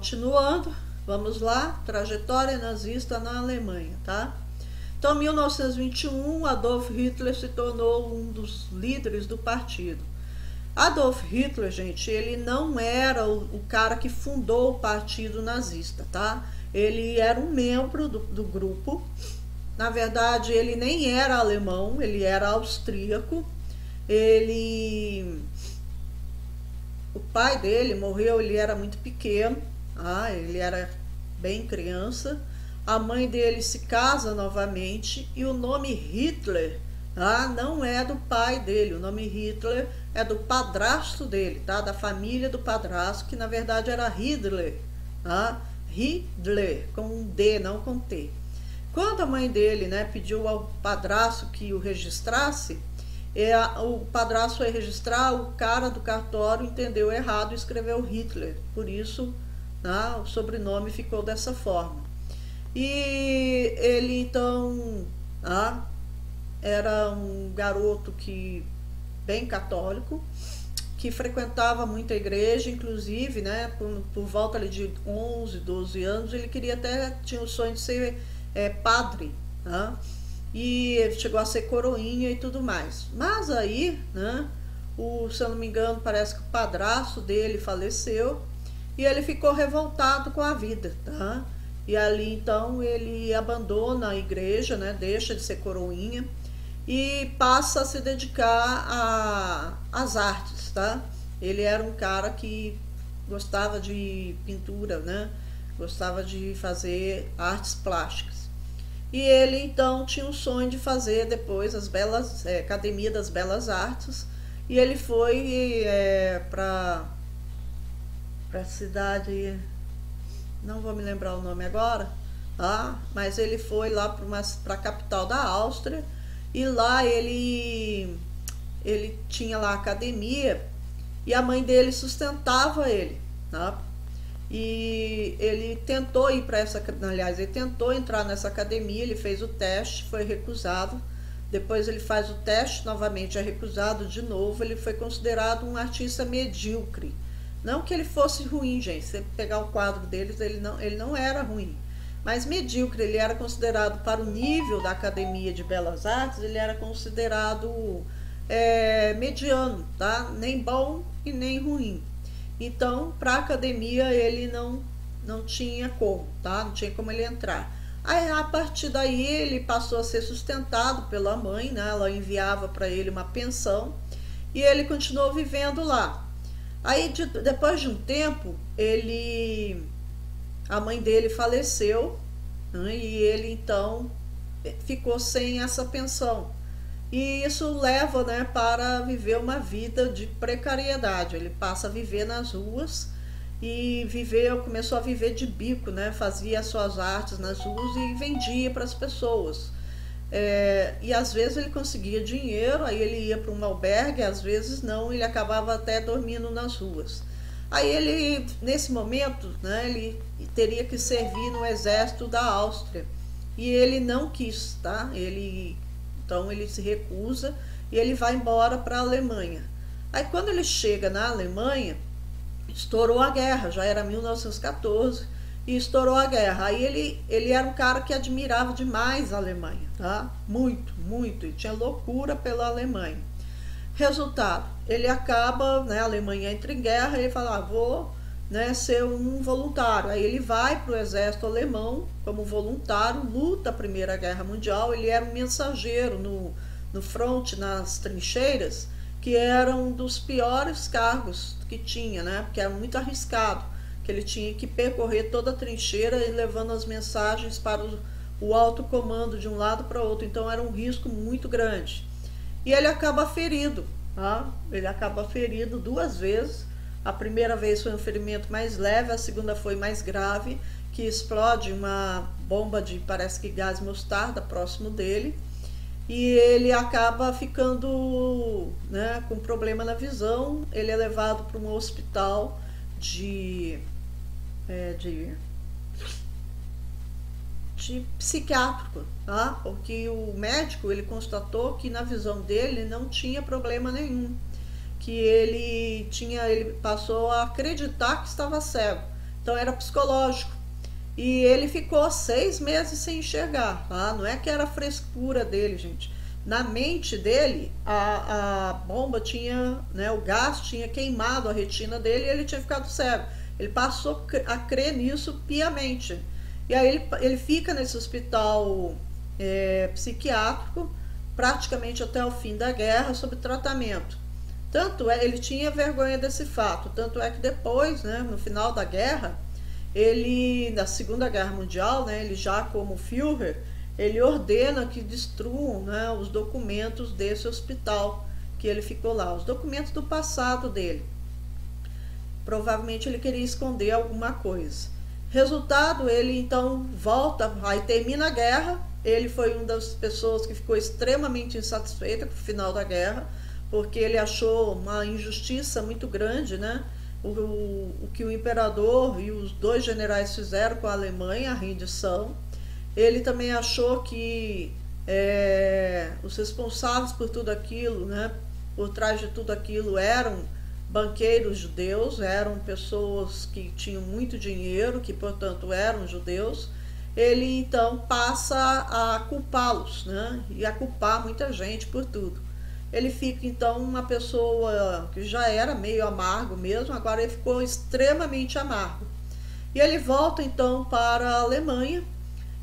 continuando, vamos lá, trajetória nazista na Alemanha, tá? Então, em 1921, Adolf Hitler se tornou um dos líderes do partido. Adolf Hitler, gente, ele não era o cara que fundou o partido nazista, tá? Ele era um membro do grupo. Na verdade, ele nem era alemão, ele era austríaco. O pai dele morreu, ele era muito pequeno, ele era bem criança. A mãe dele se casa novamente e o nome Hitler não é do pai dele, o nome Hitler é do padrasto dele, tá? Da família do padrasto, que na verdade era Hitler, Hitler, com um D, não com T. Quando a mãe dele, pediu ao padrasto que o registrasse, o padrasto foi registrar, o cara do cartório entendeu errado e escreveu Hitler, por isso o sobrenome ficou dessa forma. E ele então era um garoto bem católico, que frequentava muito a igreja, inclusive, por volta ali de 11, 12 anos, ele tinha o sonho de ser padre, e ele chegou a ser coroinha e tudo mais. Mas aí, se eu não me engano, parece que o padrasto dele faleceu e ele ficou revoltado com a vida, tá? E ali então ele abandona a igreja, deixa de ser coroinha e passa a se dedicar às artes, tá? Ele era um cara que gostava de pintura, gostava de fazer artes plásticas. E ele então tinha o sonho de fazer depois Academia das Belas Artes, e ele foi para a cidade, não vou me lembrar o nome agora, mas ele foi lá para a capital da Áustria, e lá ele tinha lá a academia, e a mãe dele sustentava ele, e ele tentou ele tentou entrar nessa academia, ele fez o teste, foi recusado. Depois ele faz o teste novamente, é recusado de novo. Ele foi considerado um artista medíocre. Não que ele fosse ruim, gente. Se você pegar o quadro deles, ele não era ruim, mas medíocre. Ele era considerado, para o nível da Academia de Belas Artes, ele era considerado mediano, tá? Nem bom e nem ruim. Então, para a academia ele não tinha como, tá? Não tinha como ele entrar. Aí, a partir daí, ele passou a ser sustentado pela mãe, Ela enviava para ele uma pensão e ele continuou vivendo lá. Aí, depois de um tempo, a mãe dele faleceu, e ele então ficou sem essa pensão. E isso leva para viver uma vida de precariedade. Ele passa a viver nas ruas e começou a viver de bico, fazia as suas artes nas ruas e vendia para as pessoas. E às vezes ele conseguia dinheiro, aí ele ia para um albergue, às vezes não, ele acabava até dormindo nas ruas. Aí ele, nesse momento, ele teria que servir no exército da Áustria, e ele não quis, tá? Então ele se recusa e ele vai embora para a Alemanha. Aí quando ele chega na Alemanha, estourou a guerra, já era 1914 e estourou a guerra. Aí ele era um cara que admirava demais a Alemanha, tá? Muito, muito, e tinha loucura pela Alemanha. Resultado, ele acaba, a Alemanha entra em guerra e ele fala, vou ser um voluntário. Aí ele vai para o exército alemão como voluntário, luta a Primeira Guerra Mundial. Ele era um mensageiro no front, nas trincheiras, que era um dos piores cargos que tinha, porque era muito arriscado, que ele tinha que percorrer toda a trincheira e levando as mensagens para o alto comando de um lado para o outro. Então era um risco muito grande. E ele acaba ferido, ele acaba ferido 2 vezes. A primeira vez foi um ferimento mais leve, a segunda foi mais grave, que explode uma bomba parece que gás mostarda próximo dele, e ele acaba ficando com problema na visão. Ele é levado para um hospital de psiquiátrico, porque o médico ele constatou que na visão dele não tinha problema nenhum, que ele passou a acreditar que estava cego. Então era psicológico. E ele ficou 6 meses sem enxergar, tá? Não é que era frescura dele, gente. Na mente dele, a bomba tinha, né, o gás tinha queimado a retina dele e ele tinha ficado cego. Ele passou a crer nisso piamente. E aí ele fica nesse hospital psiquiátrico praticamente até o fim da guerra sob tratamento. Tanto é, ele tinha vergonha desse fato, tanto é que depois, né, no final da guerra, ele, na Segunda Guerra Mundial, né, ele já como Führer, ele ordena que destruam, né, os documentos desse hospital que ele ficou lá, os documentos do passado dele. Provavelmente ele queria esconder alguma coisa. Resultado, ele então volta, aí termina a guerra, ele foi uma das pessoas que ficou extremamente insatisfeita com o final da guerra, porque ele achou uma injustiça muito grande, né? O que o imperador e os dois generais fizeram com a Alemanha, a rendição. Ele também achou que os responsáveis por tudo aquilo, né, por trás de tudo aquilo, eram banqueiros judeus, eram pessoas que tinham muito dinheiro, que portanto eram judeus. Ele então passa a culpá-los, né, e a culpar muita gente por tudo. Ele fica então uma pessoa que já era meio amargo mesmo, agora ele ficou extremamente amargo. E ele volta então para a Alemanha,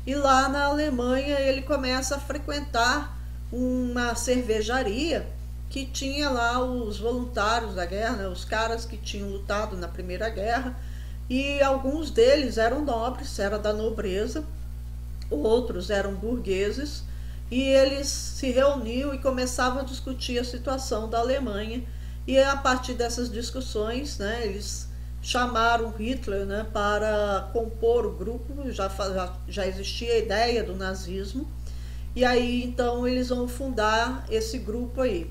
e lá na Alemanha ele começa a frequentar uma cervejaria que tinha lá os voluntários da guerra, né, os caras que tinham lutado na Primeira Guerra, e alguns deles eram nobres, era da nobreza, outros eram burgueses, e eles se reuniam e começavam a discutir a situação da Alemanha, e a partir dessas discussões, né, eles chamaram Hitler, né, para compor o grupo, já existia a ideia do nazismo, e aí então eles vão fundar esse grupo aí.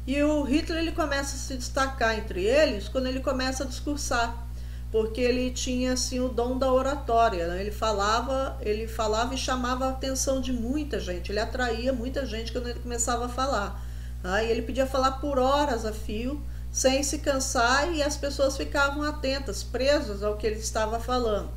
E o Hitler ele começa a se destacar entre eles quando ele começa a discursar, porque ele tinha assim o dom da oratória, né? Ele falava e chamava a atenção de muita gente, ele atraía muita gente quando ele começava a falar. E ele podia falar por horas a fio, sem se cansar, e as pessoas ficavam atentas, presas ao que ele estava falando.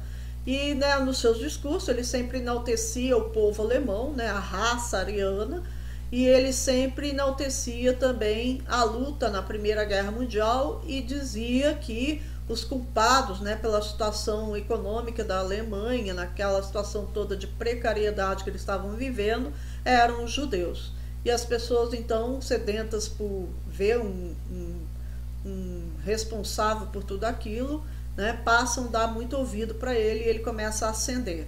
E, né, nos seus discursos ele sempre enaltecia o povo alemão, né, a raça ariana, e ele sempre enaltecia também a luta na Primeira Guerra Mundial e dizia que os culpados, né, pela situação econômica da Alemanha, naquela situação toda de precariedade que eles estavam vivendo, eram os judeus. E as pessoas então sedentas por ver um responsável por tudo aquilo, né, passam a dar muito ouvido para ele e ele começa a ascender.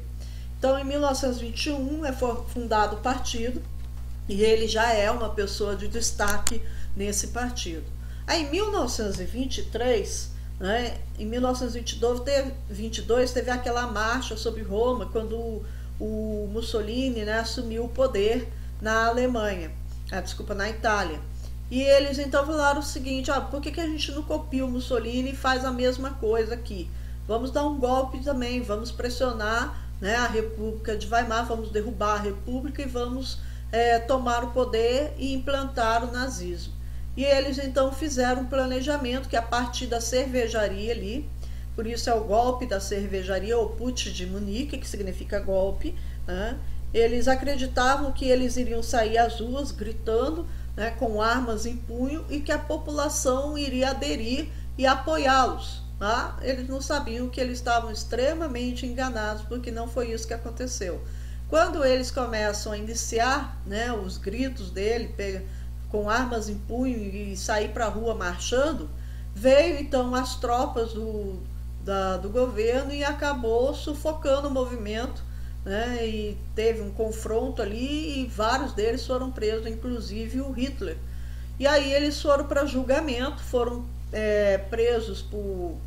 Então em 1921 é fundado o partido e ele já é uma pessoa de destaque nesse partido. Aí em 1923, né, em 1922 teve aquela marcha sobre Roma, quando o Mussolini, né, assumiu o poder na Alemanha, na Itália. E eles então falaram o seguinte: por que a gente não copia o Mussolini e faz a mesma coisa aqui? Vamos dar um golpe também, vamos pressionar, né, a República de Weimar, vamos derrubar a República e vamos tomar o poder e implantar o nazismo. E eles então fizeram um planejamento que a partir da cervejaria ali, por isso é o golpe da cervejaria, ou Putsch de Munique, que significa golpe, né? Eles acreditavam que eles iriam sair às ruas gritando, né, com armas em punho, e que a população iria aderir e apoiá-los. Tá? Eles não sabiam que eles estavam extremamente enganados, porque não foi isso que aconteceu. Quando eles começam a iniciar, né, os gritos dele, com armas em punho e sair para a rua marchando, veio então as tropas do governo e acabou sufocando o movimento, né, e teve um confronto ali e vários deles foram presos, inclusive o Hitler. E aí eles foram para julgamento, foram presos por,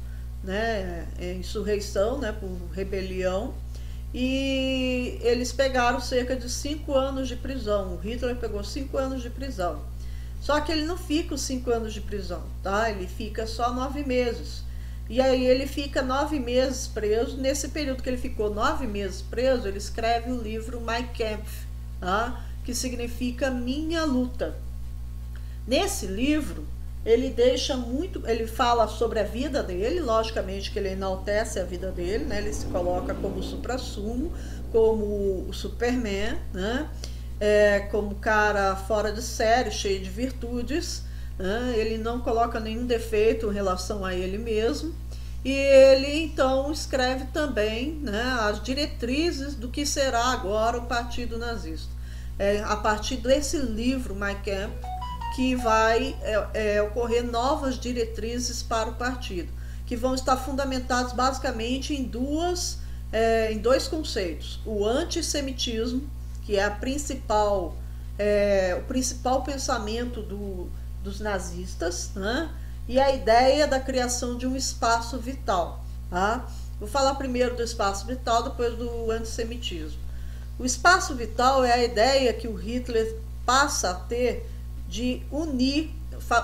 né, insurreição, né, por rebelião, e eles pegaram cerca de 5 anos de prisão. O Hitler pegou 5 anos de prisão. Só que ele não fica os 5 anos de prisão, tá? Ele fica só 9 meses. E aí ele fica 9 meses preso. Nesse período que ele ficou 9 meses preso, ele escreve o livro Mein Kampf, tá? Que significa Minha Luta. Nesse livro, ele deixa muito, ele fala sobre a vida dele, logicamente que ele enaltece a vida dele, né? Ele se coloca como o suprassumo, como o Superman, né? Como cara fora de série, cheio de virtudes, né? Ele não coloca nenhum defeito em relação a ele mesmo. E ele então escreve também, né, as diretrizes do que será agora o Partido Nazista. A partir desse livro, Mein Kampf, que vai ocorrer novas diretrizes para o partido, que vão estar fundamentados basicamente em dois conceitos: o antissemitismo, que é o principal pensamento dos nazistas, né? E a ideia da criação de um espaço vital. Tá? Vou falar primeiro do espaço vital, depois do antissemitismo. O espaço vital é a ideia que o Hitler passa a ter de unir,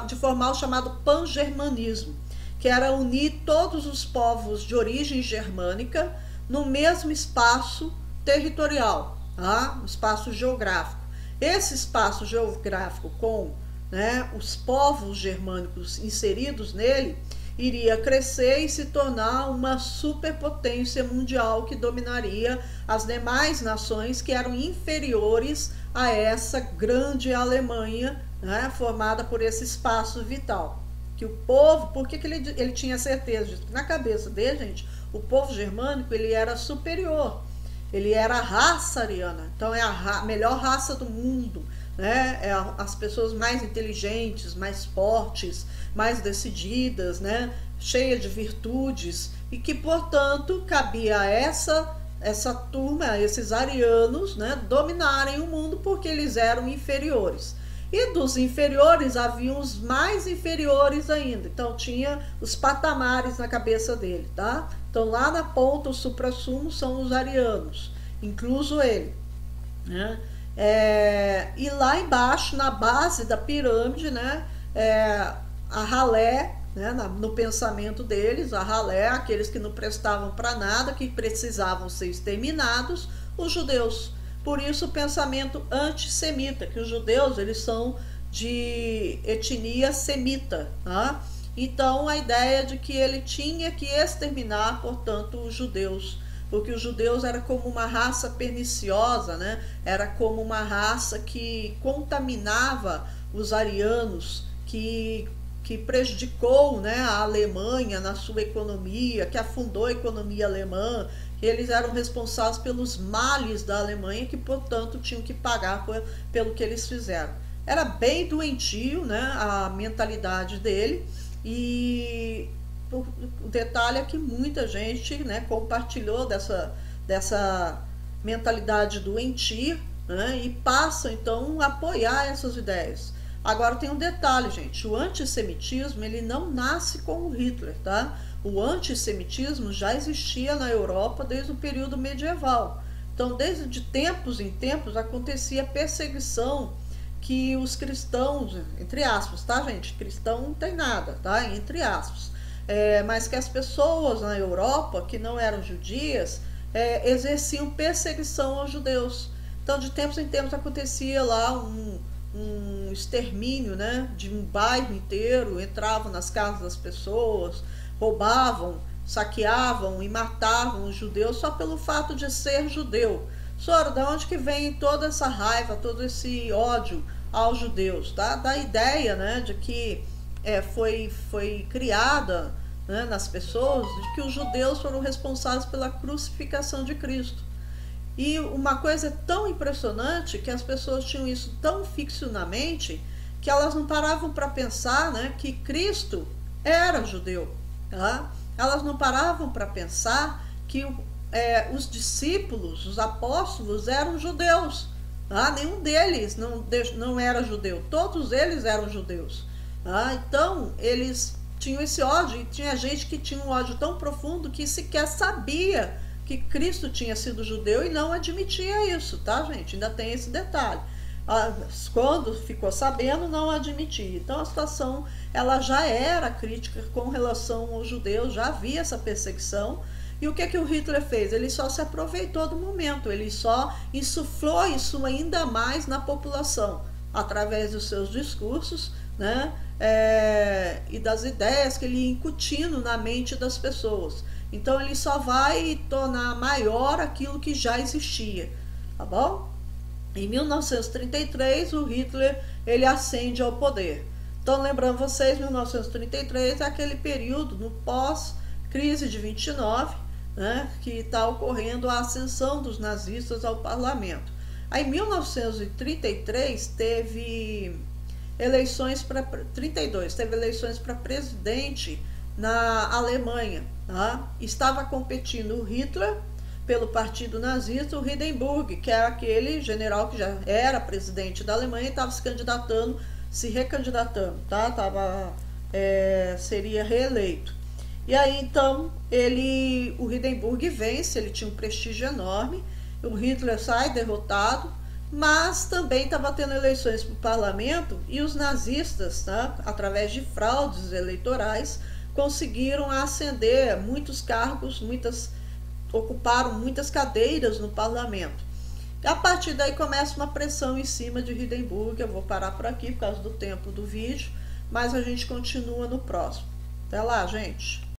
de formar o chamado pan-germanismo, que era unir todos os povos de origem germânica no mesmo espaço territorial, tá? Um espaço geográfico. Esse espaço geográfico com, né, os povos germânicos inseridos nele, iria crescer e se tornar uma superpotência mundial que dominaria as demais nações que eram inferiores a essa grande Alemanha, né, formada por esse espaço vital. Que o povo, por que ele tinha certeza disso? Na cabeça dele, gente, o povo germânico ele era superior, ele era a raça ariana, então é a melhor raça do mundo, né? As pessoas mais inteligentes, mais fortes, mais decididas, né? Cheia de virtudes, e que portanto cabia a essa turma, esses arianos, né, dominarem o mundo porque eles eram inferiores. E dos inferiores haviam os mais inferiores ainda. Então tinha os patamares na cabeça dele, tá? Então lá na ponta, o suprassumo são os arianos, incluso ele, né? E lá embaixo, na base da pirâmide, né, a ralé, né, no pensamento deles, a ralé, aqueles que não prestavam para nada, que precisavam ser exterminados, os judeus. Por isso o pensamento antissemita, que os judeus eles são de etnia semita, tá? Então a ideia de que ele tinha que exterminar, portanto, os judeus, porque os judeus era como uma raça perniciosa, né? Era como uma raça que contaminava os arianos, que prejudicou, né, a Alemanha na sua economia, que afundou a economia alemã, que eles eram responsáveis pelos males da Alemanha, que portanto tinham que pagar pelo que eles fizeram. Era bem doentio, né, a mentalidade dele, e o detalhe é que muita gente, né, compartilhou dessa mentalidade doentia, né, e passa então a apoiar essas ideias. Agora tem um detalhe, gente, o antissemitismo ele não nasce com o Hitler, tá? O antissemitismo já existia na Europa desde o período medieval. Então, desde de tempos em tempos acontecia perseguição que os cristãos, entre aspas, tá, gente? Cristão não tem nada, tá? Entre aspas. Mas que as pessoas na Europa que não eram judias exerciam perseguição aos judeus. Então, de tempos em tempos acontecia lá um extermínio, né, de um bairro inteiro, entravam nas casas das pessoas, roubavam, saqueavam e matavam os judeus só pelo fato de ser judeu. Sora, de onde que vem toda essa raiva, todo esse ódio aos judeus? Tá? Da ideia, né, de que foi criada, né, nas pessoas de que os judeus foram responsáveis pela crucificação de Cristo. E uma coisa tão impressionante que as pessoas tinham isso tão fixo na mente que elas não paravam para pensar, né, que Cristo era judeu. Tá? Elas não paravam para pensar que os discípulos, os apóstolos eram judeus. Tá? Nenhum deles não era judeu, todos eles eram judeus. Tá? Então eles tinham esse ódio, e tinha gente que tinha um ódio tão profundo que sequer sabia que Cristo tinha sido judeu e não admitia isso, tá, gente? Ainda tem esse detalhe. Quando ficou sabendo, não admitia. Então a situação ela já era crítica com relação aos judeus, já havia essa perseguição. E o que o Hitler fez? Ele só se aproveitou do momento, ele só insuflou isso ainda mais na população, através dos seus discursos, né? e das ideias que ele ia incutindo na mente das pessoas. Então ele só vai tornar maior aquilo que já existia, tá bom? Em 1933, o Hitler ele ascende ao poder. Então, lembrando vocês, 1933 é aquele período no pós-crise de 29, né, que está ocorrendo a ascensão dos nazistas ao parlamento. Aí, em 1933 teve eleições para 32, teve eleições para presidente na Alemanha, tá? Estava competindo o Hitler pelo partido nazista, o Hindenburg, que era aquele general que já era presidente da Alemanha e estava se candidatando, se recandidatando, tá? Seria reeleito. E aí então o Hindenburg vence, ele tinha um prestígio enorme, o Hitler sai derrotado, mas também estava tendo eleições para o parlamento e os nazistas, tá, através de fraudes eleitorais, conseguiram ascender muitos cargos, ocuparam muitas cadeiras no parlamento. A partir daí começa uma pressão em cima de Hindenburg. Eu vou parar por aqui por causa do tempo do vídeo, mas a gente continua no próximo. Até lá, gente!